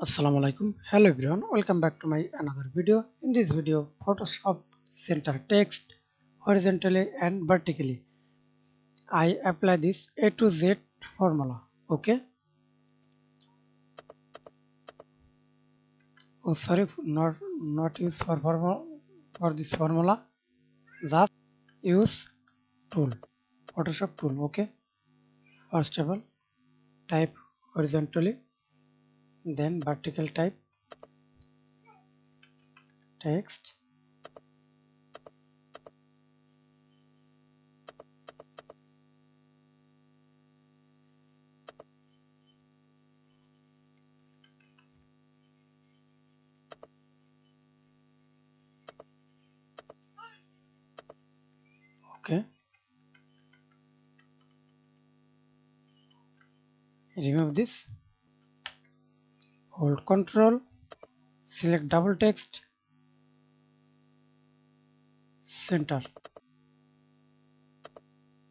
Assalamu alaikum. Hello everyone, welcome back to my another video. In this video, Photoshop center text horizontally and vertically. I apply this A to Z formula. Okay. Oh sorry, not use for formula for this formula. Just use tool. Photoshop tool. Okay. First of all, type horizontally, then vertical type text. Okay. Remove this. Hold Control. Select double text. Center.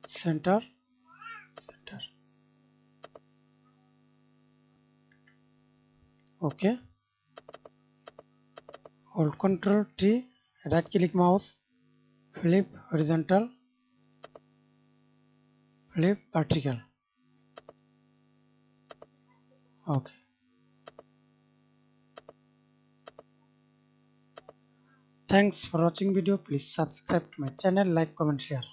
Center. Center. Okay. Hold Control T. Right click mouse. Flip horizontal. Flip vertical. Okay. Thanks for watching video. Please subscribe to my channel, like, comment, share.